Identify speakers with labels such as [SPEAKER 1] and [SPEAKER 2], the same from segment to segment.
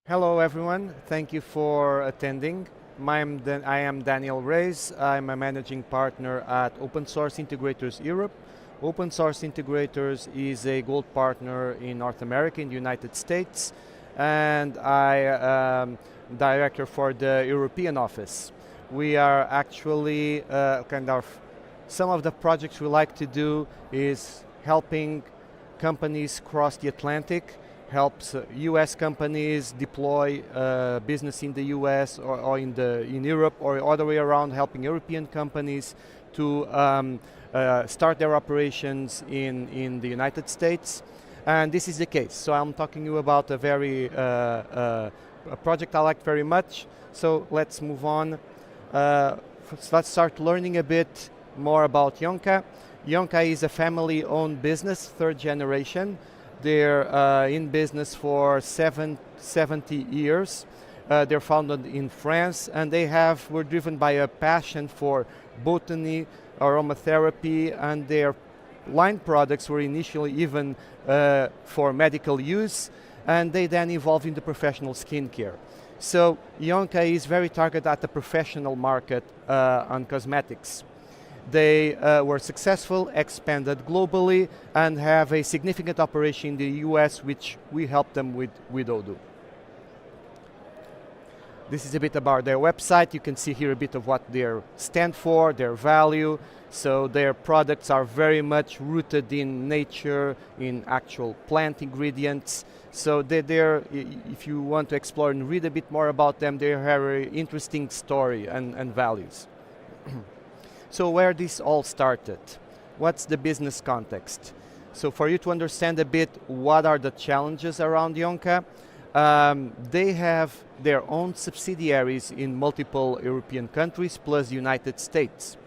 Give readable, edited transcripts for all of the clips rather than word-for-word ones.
[SPEAKER 1] Hello everyone, thank you for attending. I am Daniel Reis. I'm a managing partner at Open Source Integrators Europe. Open Source Integrators is a gold partner in North America, in the United States, and I am director for the European office. We are actually some of the projects we like to do is helping companies cross the Atlantic, helps US companies deploy business in the US or in Europe, or other way around, helping European companies to start their operations in the United States. And this is the case. So I'm talking to you about a project I like very much. So let's move on. Let's start learning a bit more about Yon-Ka. Yon-Ka is a family-owned business, third generation. They're in business for 70 years. They're founded in France, and were driven by a passion for botany, aromatherapy, and their line products were initially even for medical use, and they then evolved into professional skincare. So Yon-Ka is very targeted at the professional market on cosmetics. They were successful, expanded globally, and have a significant operation in the US, which we help them with Odoo. This is a bit about their website. You can see here a bit of what they stand for, their value. So their products are very much rooted in nature, in actual plant ingredients. So if you want to explore and read a bit more about them, they have a very interesting story and values. So where this all started? What's the business context? So for you to understand a bit what are the challenges around Yon-Ka, they have their own subsidiaries in multiple European countries plus the United States.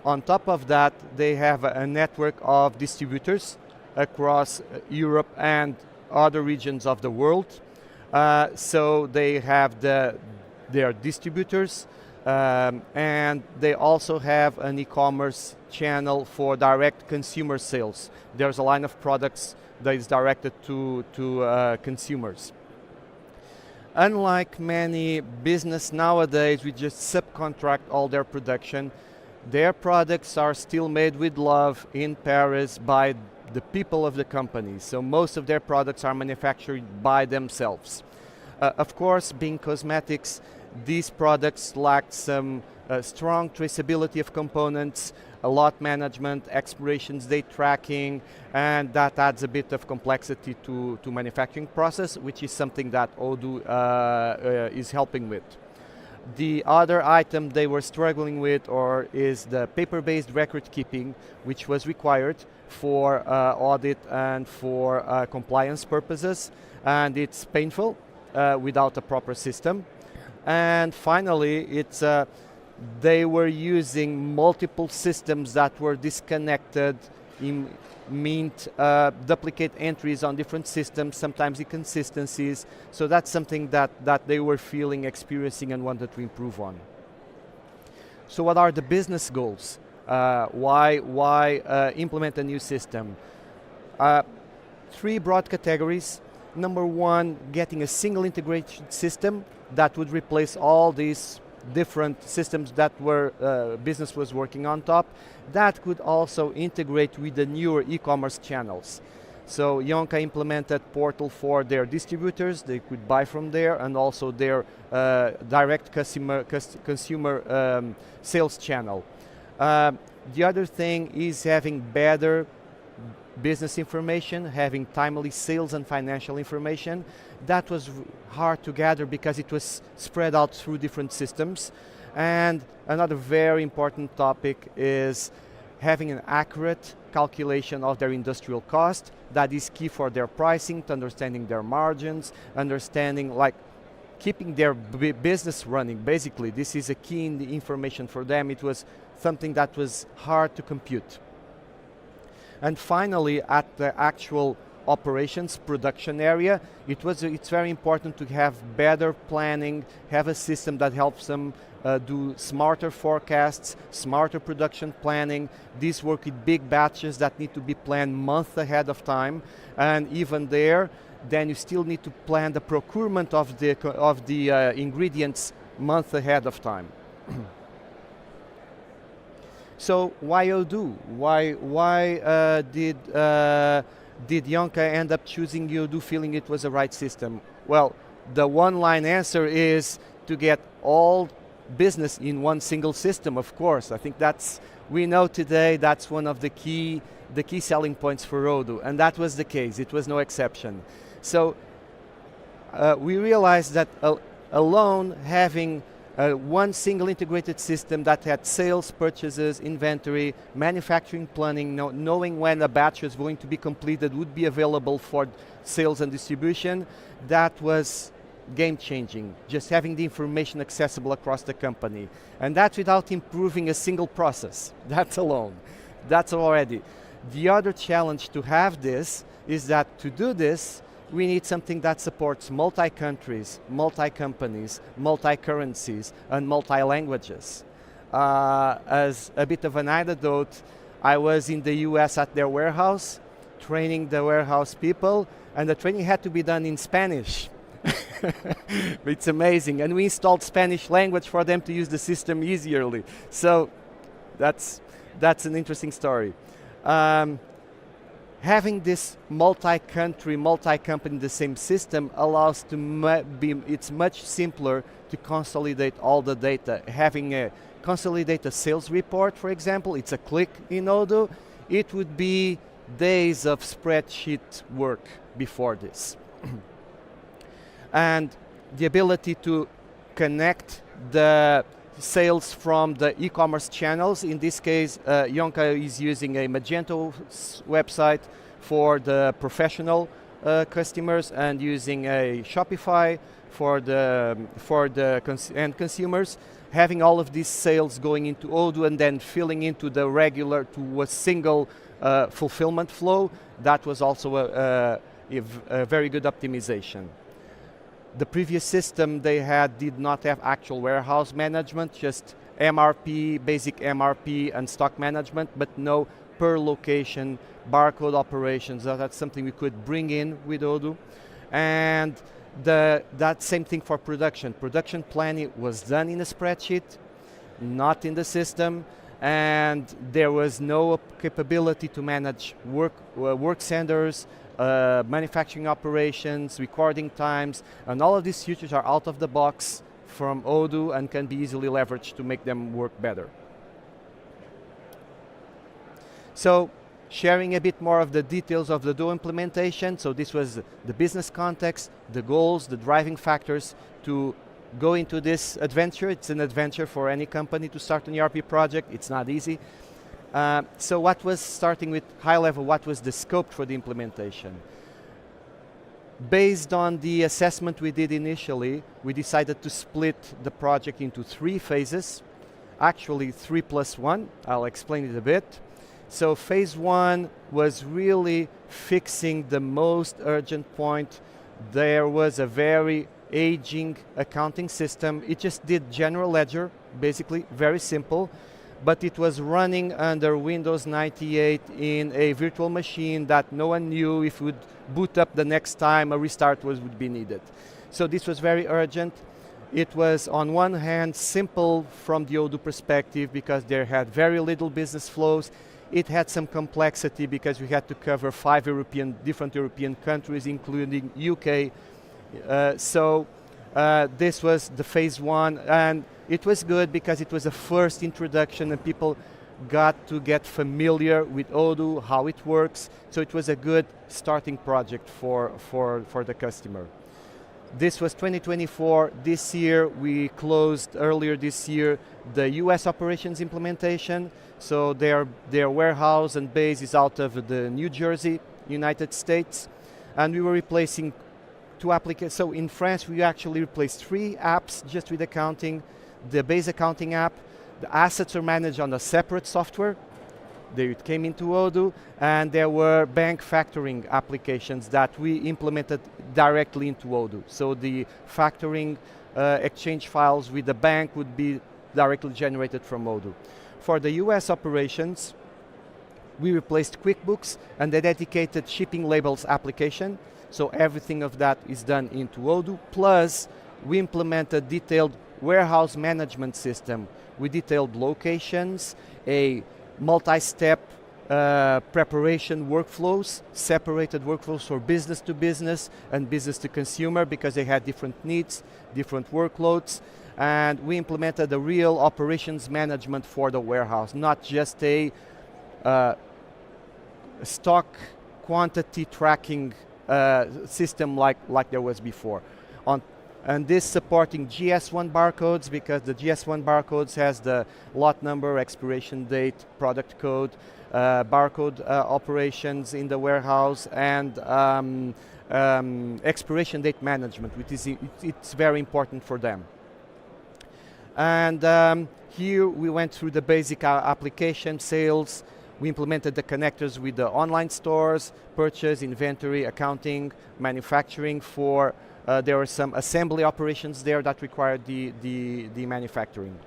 [SPEAKER 1] On top of that, they have a network of distributors across Europe and other regions of the world. So they have their distributors, and they also have an e-commerce channel for direct consumer sales. There's a line of products that is directed to consumers. Unlike many business nowadays, we just subcontract all their production. Their products are still made with love in Paris by the people of the company. So most of their products are manufactured by themselves. Of course, being cosmetics, these products lack some strong traceability of components, a lot management, expirations, date tracking, and that adds a bit of complexity to manufacturing process, which is something that Odoo is helping with. The other item they were struggling with is the paper-based record keeping, which was required for audit and for compliance purposes, and it's painful without a proper system. And finally, they were using multiple systems that were disconnected, meant duplicate entries on different systems, sometimes inconsistencies. So that's something that they were experiencing and wanted to improve on. So what are the business goals? Why implement a new system? Three broad categories. Number one, getting a single integration system that would replace all these different systems that business was working on top. That could also integrate with the newer e-commerce channels. So Yon-Ka implemented portal for their distributors. They could buy from there, and also their direct consumer sales channel. The other thing is having better business information, having timely sales and financial information. That was hard to gather because it was spread out through different systems. And another very important topic is having an accurate calculation of their industrial cost. That is key for their pricing, to understanding their margins, understanding keeping their business running. Basically, this is a key in the information for them. It was something that was hard to compute. And finally, at the actual operations production area, it's very important to have better planning, have a system that helps them do smarter forecasts, smarter production planning. These work with big batches that need to be planned months ahead of time, and even there, then you still need to plan the procurement of the ingredients month ahead of time. So why Odoo? Why did Yon-Ka end up choosing Odoo, feeling it was the right system? Well, the one-line answer is to get all business in one single system, of course. I think we know today that's one of the key selling points for Odoo, and that was the case. It was no exception. So we realized that alone having one single integrated system that had sales, purchases, inventory, manufacturing planning, knowing when a batch was going to be completed, would be available for sales and distribution, that was game-changing, just having the information accessible across the company. And that's without improving a single process. That's alone. That's already. The other challenge to have this is that to do this, we need something that supports multi-countries, multi-companies, multi-currencies, and multi-languages. As a bit of an anecdote, I was in the US at their warehouse, training the warehouse people, and the training had to be done in Spanish. It's amazing. And we installed Spanish language for them to use the system easierly. So that's an interesting story. Having this multi-country, multi-company in the same system allows it's much simpler to consolidate all the data. Having a consolidated sales report, for example, it's a click in Odoo. It would be days of spreadsheet work before this. And the ability to connect the sales from the e-commerce channels. In this case, Yon-Ka is using a Magento website for the professional customers and using a Shopify for the end consumers. Having all of these sales going into Odoo and then filling into the regular to a single fulfillment flow, that was also a very good optimization. The previous system they had did not have actual warehouse management, just MRP, basic MRP and stock management, but no per location barcode operations. That's something we could bring in with Odoo. And that same thing for production. Production planning was done in a spreadsheet, not in the system, and there was no capability to manage work centers, manufacturing operations, recording times, and all of these features are out of the box from Odoo and can be easily leveraged to make them work better. So, sharing a bit more of the details of the Odoo implementation. So this was the business context, the goals, the driving factors to go into this adventure. It's an adventure for any company to start an ERP project. It's not easy. So what was, starting with high level, what was the scope for the implementation? Based on the assessment we did initially, we decided to split the project into 3 phases. Actually 3+1, I'll explain it a bit. So phase 1 was really fixing the most urgent point. There was a very aging accounting system. It just did general ledger, basically, very simple. But it was running under Windows 98 in a virtual machine that no one knew if it would boot up the next time a restart would be needed. So this was very urgent. It was, on one hand, simple from the Odoo perspective because there had very little business flows. It had some complexity because we had to cover 5 different European countries, including UK. This was the phase 1, and it was good because it was a first introduction and people got to get familiar with Odoo, how it works. So it was a good starting project for the customer. This was 2024. This year, we closed earlier this year the US operations implementation. So their warehouse and base is out of the New Jersey, United States. And we were replacing 2 applications. So in France, we actually replaced 3 apps just with accounting. The base accounting app, the assets are managed on a separate software. It came into Odoo, and there were bank factoring applications that we implemented directly into Odoo. So the factoring exchange files with the bank would be directly generated from Odoo. For the US operations, we replaced QuickBooks and the dedicated shipping labels application. So everything of that is done into Odoo. Plus, we implement a detailed warehouse management system with detailed locations, a multi-step preparation workflows, separated workflows for business to business and business to consumer because they had different needs, different workloads. And we implemented a real operations management for the warehouse, not just a stock quantity tracking system like there was before. And this supporting GS1 barcodes because the GS1 barcodes has the lot number, expiration date, product code, barcode operations in the warehouse, and expiration date management, which is it's very important for them. And here we went through the basic application sales. We implemented the connectors with the online stores, purchase, inventory, accounting, manufacturing for there were some assembly operations there that required the manufacturing.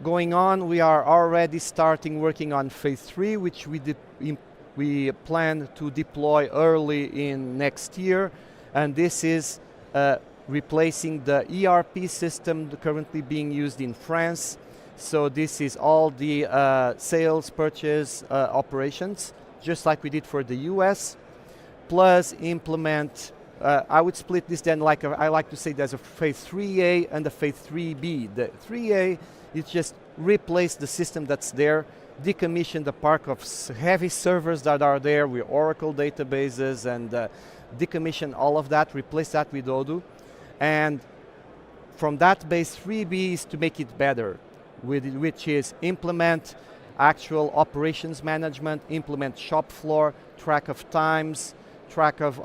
[SPEAKER 1] Going on, we are already starting working on phase 3, which we plan to deploy early in next year. And this is replacing the ERP system currently being used in France. So this is all the sales, purchase operations, just like we did for the US, plus implement I would split this then like I like to say there's a phase 3A and a phase 3B. The 3A is just replace the system that's there, decommission the park of heavy servers that are there with Oracle databases and decommission all of that, replace that with Odoo. And from that base 3B is to make it better, which is implement actual operations management, implement shop floor, track of times, track of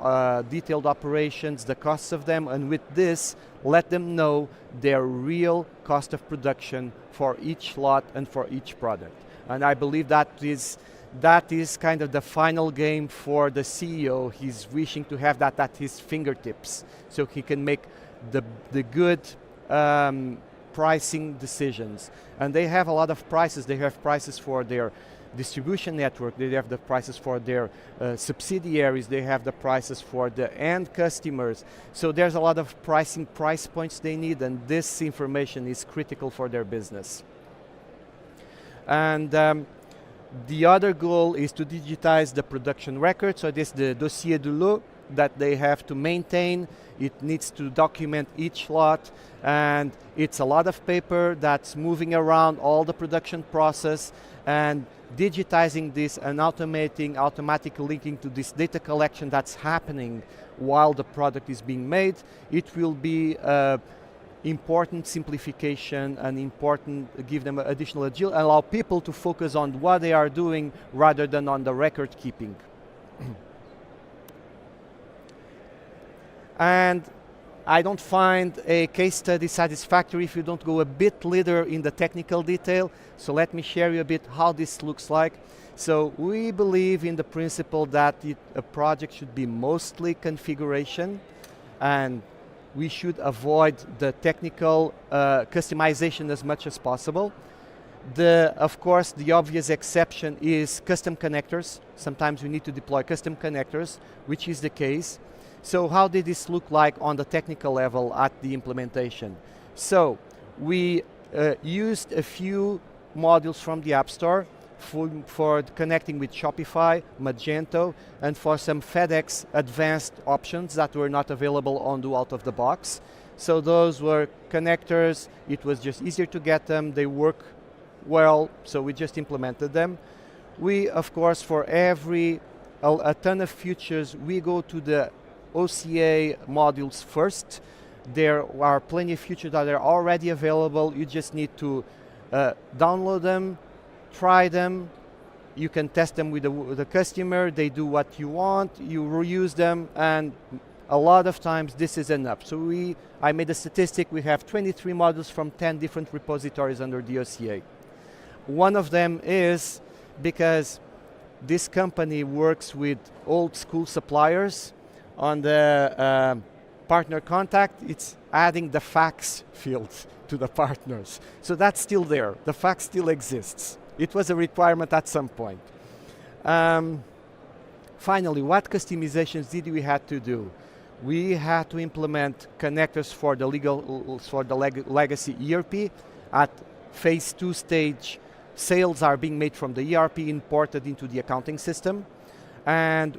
[SPEAKER 1] detailed operations, the costs of them, and with this, let them know their real cost of production for each lot and for each product. And I believe that is kind of the final game for the CEO. He's wishing to have that at his fingertips so he can make the good pricing decisions. And they have a lot of prices. They have prices for their distribution network, they have the prices for their subsidiaries, they have the prices for the end customers. So there's a lot of price points they need, and this information is critical for their business. And the other goal is to digitize the production record. So this is the dossier de lot that they have to maintain. It needs to document each lot, and it's a lot of paper that's moving around all the production process, and digitizing this and automatically linking to this data collection that's happening while the product is being made, it will be important simplification and give them additional agility, allow people to focus on what they are doing rather than on the record keeping. And I don't find a case study satisfactory if you don't go a bit later in the technical detail. So let me share you a bit how this looks like. So we believe in the principle that a project should be mostly configuration, and we should avoid the technical customization as much as possible. Of course, the obvious exception is custom connectors. Sometimes we need to deploy custom connectors, which is the case. So how did this look like on the technical level at the implementation? So we used a few modules from the App Store for connecting with Shopify, Magento, and for some FedEx advanced options that were not available on Odoo out of the box. So those were connectors. It was just easier to get them. They work well, so we just implemented them. We, of course, for a ton of features, we go to the OCA modules first. There are plenty of features that are already available. You just need to download them, try them. You can test them with the customer. They do what you want. You reuse them, and a lot of times this is enough. So I made a statistic. We have 23 modules from 10 different repositories under the OCA. One of them is because this company works with old school suppliers. On the partner contact, it's adding the fax field to the partners. So that's still there. The fax still exists. It was a requirement at some point. Finally, what customizations did we have to do? We had to implement connectors for the legacy ERP. At phase 2 stage, sales are being made from the ERP imported into the accounting system. And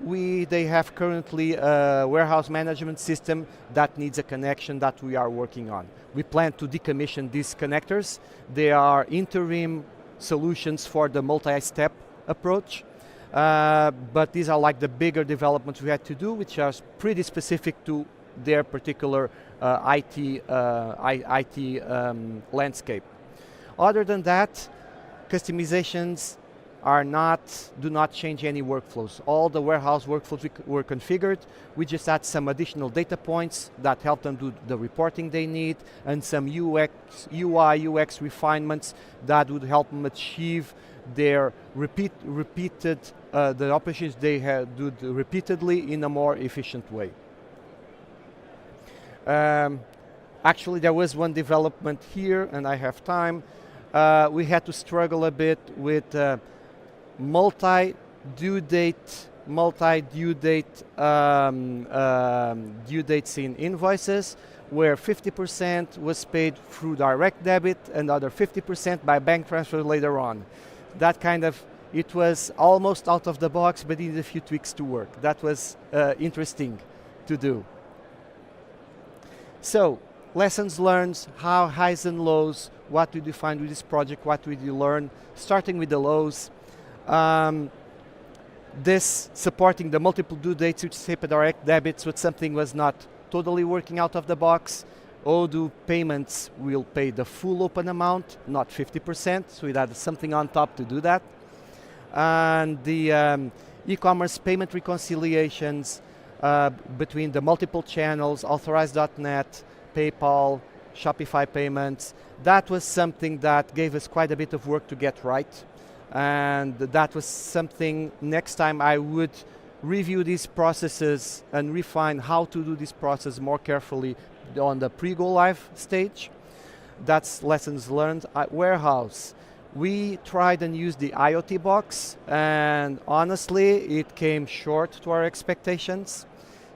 [SPEAKER 1] they have currently a warehouse management system that needs a connection that we are working on. We plan to decommission these connectors. They are interim solutions for the multi-step approach. But these are like the bigger developments we had to do, which are pretty specific to their particular IT landscape. Other than that, customizations do not change any workflows. All the warehouse workflows were configured. We just add some additional data points that help them do the reporting they need, and some UI, UX refinements that would help them achieve their repeated the operations they do repeatedly in a more efficient way. Actually, there was one development here, and I have time. We had to struggle a bit with multi-due dates in invoices, where 50% was paid through direct debit and other 50% by bank transfer later on. That kind of, it was almost out of the box, but needed a few tweaks to work. That was interesting to do. So, lessons learned, how highs and lows, what did you find with this project, what did you learn? Starting with the lows, this supporting the multiple due dates with SAP direct debits was something was not totally working out of the box. Odoo payments will pay the full open amount, not 50%, so it had something on top to do that. And the e-commerce payment reconciliations between the multiple channels, Authorize.net, PayPal, Shopify payments, that was something that gave us quite a bit of work to get right. And that was something, next time I would review these processes and refine how to do this process more carefully on the pre-go live stage. That's lessons learned. At warehouse, we tried and used the IoT box, and honestly, it came short to our expectations.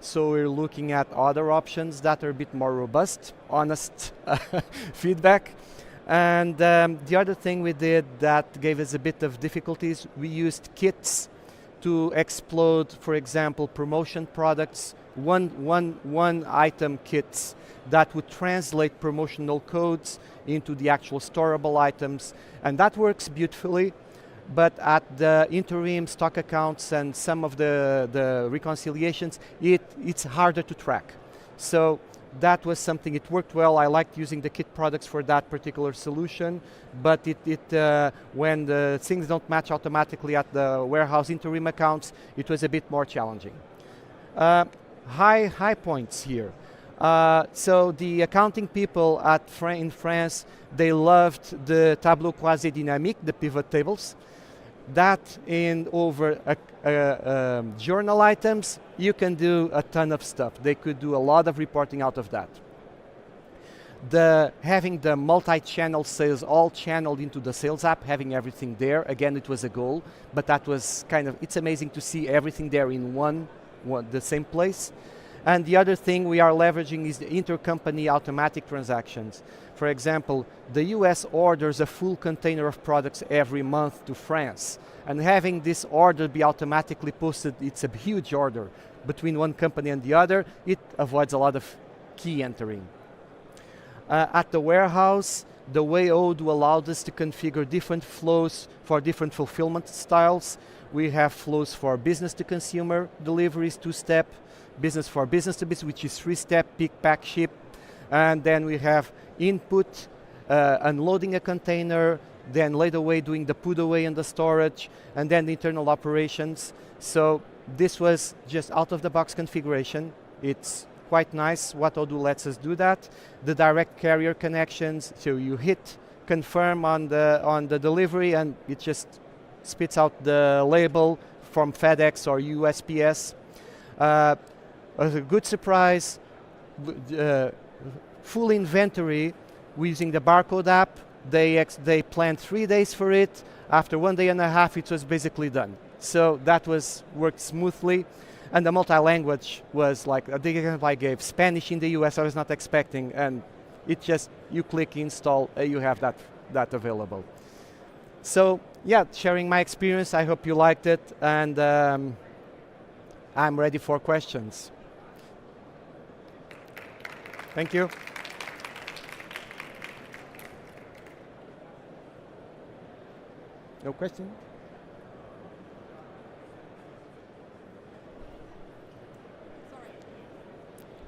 [SPEAKER 1] So we're looking at other options that are a bit more robust, honest feedback. And the other thing we did that gave us a bit of difficulties, we used kits to explode, for example, promotion products, one item kits that would translate promotional codes into the actual storable items. And that works beautifully, but at the interim stock accounts and some of the reconciliations, it's harder to track. So that was something, it worked well. I liked using the kit products for that particular solution, but when the things don't match automatically at the warehouse interim accounts, it was a bit more challenging. High points here. So the accounting people in France, they loved the tableau croisé dynamique, the pivot tables. That in over journal items, you can do a ton of stuff. They could do a lot of reporting out of that. Having the multi-channel sales all channeled into the sales app, having everything there, again, it was a goal, but that was kind of, it's amazing to see everything there in the same place. And the other thing we are leveraging is the intercompany automatic transactions. For example, the US orders a full container of products every month to France. And having this order be automatically posted, it's a huge order between one company and the other. It avoids a lot of key entering. At the warehouse, the way Odoo allowed us to configure different flows for different fulfillment styles. We have flows for business to consumer deliveries, 2-step, business for business to business, which is 3-step, pick, pack, ship. And then we have input, unloading a container, then later away doing the put away and the storage, and then the internal operations. So this was just out of the box configuration. It's quite nice what Odoo lets us do that. The direct carrier connections, so you hit confirm on the delivery and it just spits out the label from FedEx or USPS. A good surprise, full inventory using the barcode app. They planned 3 days for it. After 1.5 days, it was basically done. So that worked smoothly. And the multi-language was like, the example I gave, Spanish in the US I was not expecting, and it just, you click install, you have that available. So yeah, sharing my experience, I hope you liked it, and I'm ready for questions. Thank you. No question?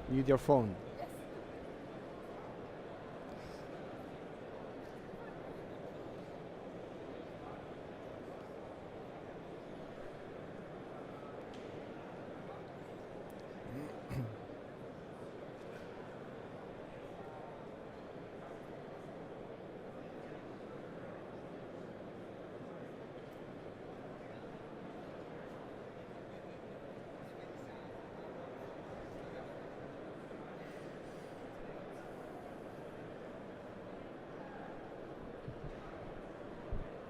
[SPEAKER 1] Need your phone.
[SPEAKER 2] Yes.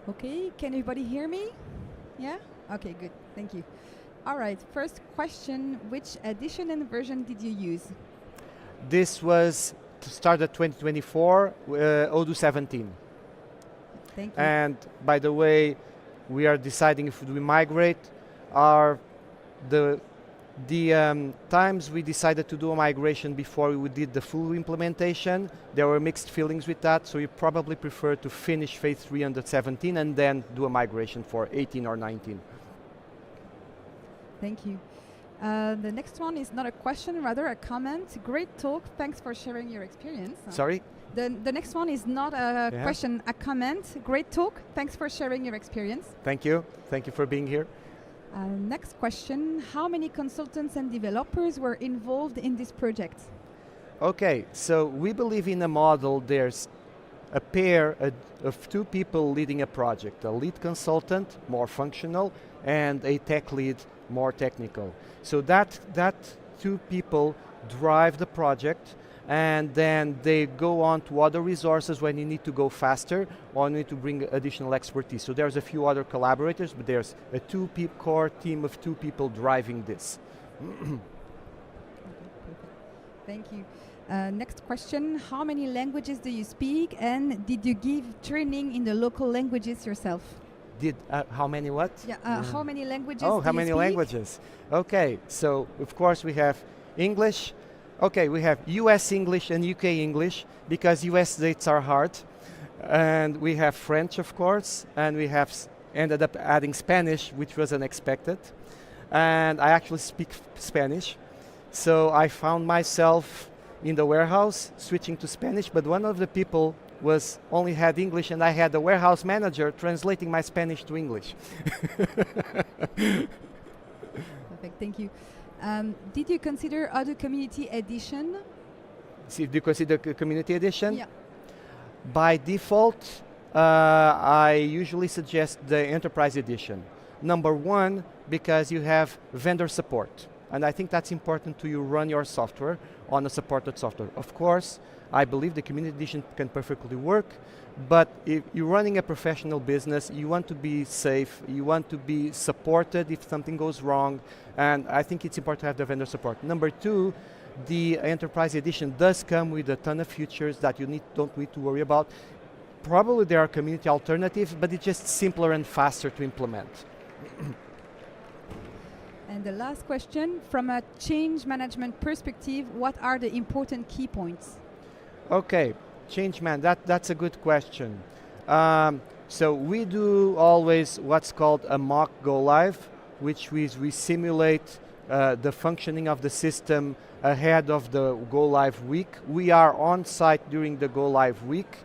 [SPEAKER 2] Okay, can everybody hear me? Yeah? Okay, good. Thank you. All right, first question, which edition and version did you use?
[SPEAKER 1] This was to start at 2024, Odoo 17.
[SPEAKER 2] Thank you.
[SPEAKER 1] And by the way, we are deciding if we migrate. The times we decided to do a migration before we did the full implementation, there were mixed feelings with that, so we probably prefer to finish phase 3 under 17 and then do a migration for 18 or 19.
[SPEAKER 2] Thank you. The next one is not a question, rather a comment. Great talk, thanks for sharing your experience.
[SPEAKER 1] Sorry?
[SPEAKER 2] The next one is not a question, a comment. Great talk, thanks for sharing your experience.
[SPEAKER 1] Thank you for being here.
[SPEAKER 2] Next question, how many consultants and developers were involved in this project?
[SPEAKER 1] Okay, so we believe in a model, there's a pair of two people leading a project, a lead consultant, more functional, and a tech lead, more technical. So that two people drive the project, and then they go on to other resources when you need to go faster or need to bring additional expertise. So there's a few other collaborators, but there's a core team of two people driving this.
[SPEAKER 2] Okay, thank you. Next question, how many languages do you speak, and did you give training in the local languages yourself?
[SPEAKER 1] How many what?
[SPEAKER 2] Yeah, how many languages
[SPEAKER 1] Oh,
[SPEAKER 2] do
[SPEAKER 1] how
[SPEAKER 2] you
[SPEAKER 1] many
[SPEAKER 2] speak?
[SPEAKER 1] languages? Okay, so of course we have English. Okay, we have US English and UK English, because US dates are hard. And we have French, of course, and we have ended up adding Spanish, which was unexpected. And I actually speak Spanish. So I found myself in the warehouse switching to Spanish, but one of the people only had English, and I had the warehouse manager translating my Spanish to English.
[SPEAKER 2] Perfect, thank you. Did you consider Odoo Community Edition?
[SPEAKER 1] Do you consider Community Edition?
[SPEAKER 2] Yeah.
[SPEAKER 1] By default, I usually suggest the Enterprise Edition. Number one, because you have vendor support. And I think that's important to you run your software on a supported software. Of course, I believe the Community Edition can perfectly work, but if you're running a professional business, you want to be safe, you want to be supported if something goes wrong, and I think it's important to have the vendor support. Number two, the Enterprise Edition does come with a ton of features that you don't need to worry about. Probably there are community alternatives, but it's just simpler and faster to implement.
[SPEAKER 2] And the last question, from a change management perspective, what are the important key points?
[SPEAKER 1] Okay, change that's a good question. So we do always what's called a mock go live, which we simulate the functioning of the system ahead of the go live week. We are on site during the go live week.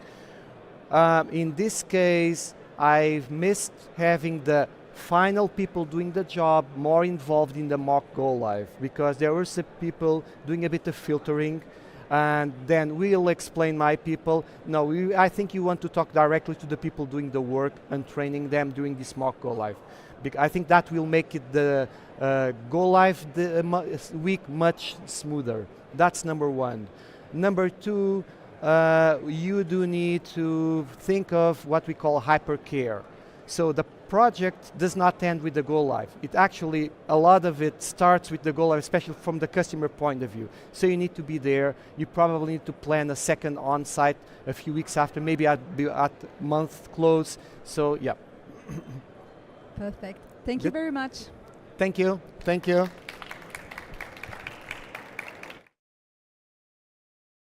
[SPEAKER 1] In this case, I've missed having the final people doing the job more involved in the mock go live, because there were some people doing a bit of filtering, and then we'll explain my people. No, I think you want to talk directly to the people doing the work and training them during this mock go live. I think that will make it the go live week much smoother. That's number one. Number two, you do need to think of what we call hypercare. So the project does not end with the go live. It actually, a lot of it starts with the go live, especially from the customer point of view. So you need to be there. You probably need to plan a second on-site a few weeks after, maybe at month close. So yeah.
[SPEAKER 2] Perfect. Thank you very much.
[SPEAKER 1] Thank you. Thank you.